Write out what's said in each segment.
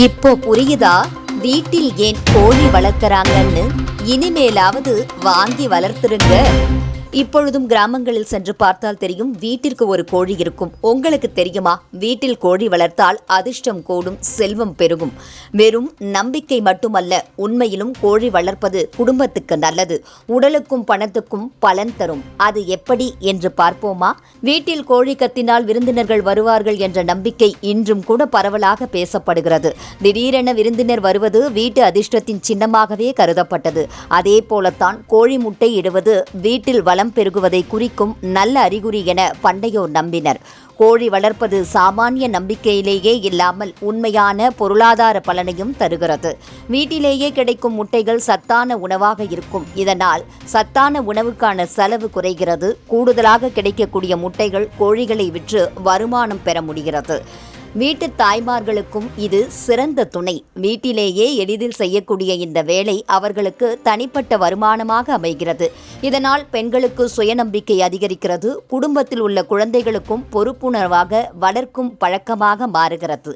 இப்போ புரியுதா வீட்டில் ஏன் கோழி வளர்க்கறாங்கன்னு? இனிமேலாவது வாங்கி வளர்த்துருங்க. இப்பொழுதும் கிராமங்களில் சென்று பார்த்தால் தெரியும், வீட்டிற்கு ஒரு கோழி இருக்கும். உங்களுக்கு தெரியுமா, வீட்டில் கோழி வளர்த்தால் அதிர்ஷ்டம் கூடும், செல்வம் பெருகும். வெறும் நம்பிக்கை மட்டுமல்ல, உண்மையிலும் கோழி வளர்ப்பது குடும்பத்துக்கு நல்லது, உடலுக்கும் பணத்துக்கும் பலன் தரும். அது எப்படி என்று பார்ப்போமா? வீட்டில் கோழி கத்தினால் விருந்தினர்கள் வருவார்கள் என்ற நம்பிக்கை இன்றும் கூட பரவலாக பேசப்படுகிறது. திடீரென விருந்தினர் வருவது வீட்டு அதிர்ஷ்டத்தின் சின்னமாகவே கருதப்பட்டது. அதே போலத்தான் கோழி முட்டை இடுவது வீட்டில் வளம் பெருகுவதை குறிக்கும் நல்ல அறிகுறி என பண்டையோர் நம்பினர். கோழி வளர்ப்பது சாமானிய நம்பிக்கையிலேயே இல்லாமல் உண்மையான பொருளாதார பலனையும் தருகிறது. வீட்டிலேயே கிடைக்கும் முட்டைகள் சத்தான உணவாக இருக்கும். இதனால் சத்தான உணவுக்கான செலவு குறைகிறது. கூடுதலாக கிடைக்கக்கூடிய முட்டைகள் கோழிகளை விற்று வருமானம் பெற முடிகிறது. வீட்டு தாய்மார்களுக்கும் இது சிறந்த துணை. வீட்டிலேயே எளிதில் செய்யக்கூடிய இந்த வேலை அவர்களுக்கு தனிப்பட்ட வருமானமாக அமைகிறது. இதனால் பெண்களுக்கு சுயநம்பிக்கை அதிகரிக்கிறது. குடும்பத்தில் உள்ள குழந்தைகளுக்கும் பொறுப்புணர்வாக வளர்க்கும் பழக்கமாக மாறுகிறது.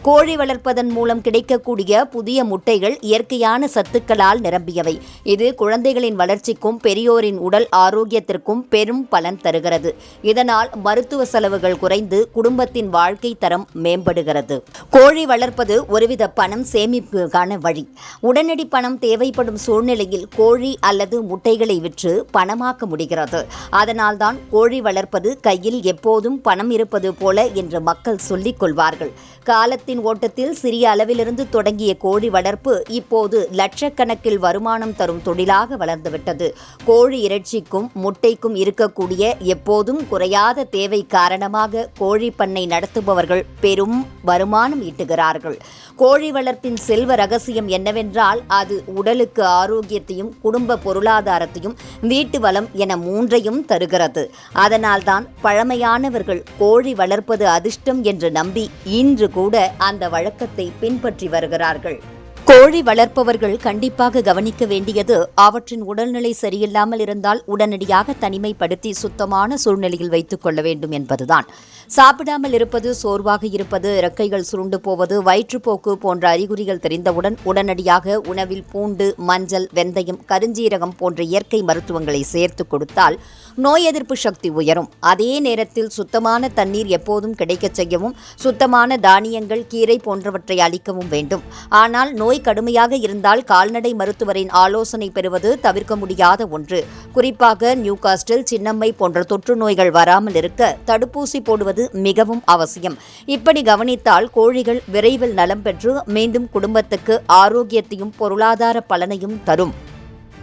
கோழி வளர்ப்பதன் மூலம் கிடைக்கக்கூடிய புதிய முட்டைகள் இயற்கையான சத்துக்களால் நிரம்பியவை. இது குழந்தைகளின் வளர்ச்சிக்கும் பெரியோரின் உடல் ஆரோக்கியத்திற்கும் பெரும் பலன் தருகிறது. இதனால் மருத்துவ செலவுகள் குறைந்து குடும்பத்தின் வாழ்க்கை தரம் மேம்படுகிறது. கோழி வளர்ப்பது ஒருவித பணம் சேமிப்புக்கான வழி. உடனடி பணம் தேவைப்படும் சூழ்நிலையில் கோழி அல்லது முட்டைகளை விற்று பணமாக்க முடிகிறது. அதனால்தான் கோழி வளர்ப்பது கையில் எப்போதும் பணம் இருப்பது போல என்று மக்கள் சொல்லிக் கொள்வார்கள். காலத்தின் ஓட்டத்தில் சிறிய அளவிலிருந்து தொடங்கிய கோழி வளர்ப்பு இப்போது லட்சக்கணக்கில் வருமானம் தரும் தொழிலாக வளர்ந்துவிட்டது. கோழி இறைச்சிக்கும் முட்டைக்கும் இருக்கக்கூடிய எப்போதும் குறையாத தேவை காரணமாக கோழி பண்ணை நடத்துபவர்கள் பெரும் வருமானம் ஈட்டுகிறார்கள். கோழி வளர்ப்பின் செல்வ ரகசியம் என்னவென்றால், அது உடலுக்கு ஆரோக்கியத்தையும் குடும்ப பொருளாதாரத்தையும் வீட்டு வளம் என மூன்றையும் தருகிறது. அதனால்தான் பழமையானவர்கள் கோழி வளர்ப்பது அதிர்ஷ்டம் என்று நம்பி இன்று கூட அந்த வழக்கத்தை பின்பற்றி வருகிறார்கள். கோழி வளர்ப்பவர்கள் கண்டிப்பாக கவனிக்க வேண்டியது, அவற்றின் உடல்நிலை சரியில்லாமல் இருந்தால் உடனடியாக தனிமைப்படுத்தி சுத்தமான சூழ்நிலையில் வைத்துக் கொள்ள வேண்டும் என்பதுதான். சாப்பிடாமல் இருப்பது, சோர்வாக இருப்பது, இறக்கைகள் சுருண்டு போவது, வயிற்றுப்போக்கு போன்ற அறிகுறிகள் தெரிந்தவுடன் உடனடியாக உணவில் பூண்டு, மஞ்சள், வெந்தயம், கருஞ்சீரகம் போன்ற இயற்கை மருத்துவங்களை சேர்த்து கொடுத்தால் நோய் எதிர்ப்பு சக்தி உயரும். அதே நேரத்தில் சுத்தமான தண்ணீர் எப்போதும் கிடைக்கச் செய்யவும், சுத்தமான தானியங்கள், கீரை போன்றவற்றை அளிக்கவும் வேண்டும். ஆனால் நோய் கடுமையாக இருந்தால் கால்நடை மருத்துவரின் ஆலோசனை பெறுவது தவிர்க்க முடியாத ஒன்று. குறிப்பாக நியூகாஸ்டில், சின்னம்மை போன்ற தொற்று நோய்கள் வராமல் இருக்க தடுப்பூசி போடுவது மிகவும் அவசியம். இப்படி கவனித்தால் கோழிகள் விரைவில் நலம் பெற்று மீண்டும் குடும்பத்துக்கு ஆரோக்கியத்தையும் பொருளாதார பலனையும் தரும்.